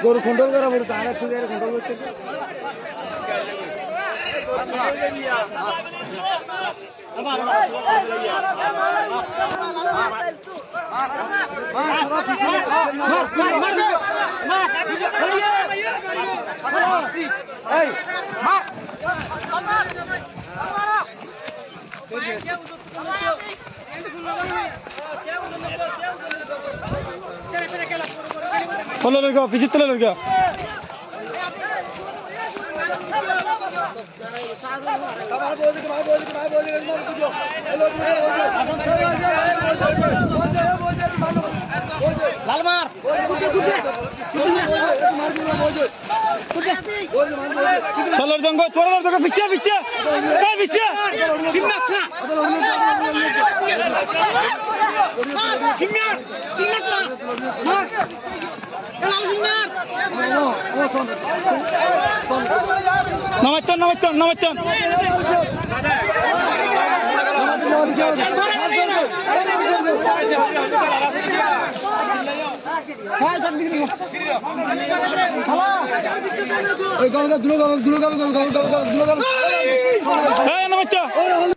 গরু খন্ডল করা বড় তারা খুলে খন্ডল করছে Hola, Lerga, visítale, Lerga. লালমার Salar jango, choralar jango, piche, piche. Hey, piche. Namatan, namatan, namatan. Hey, namatan.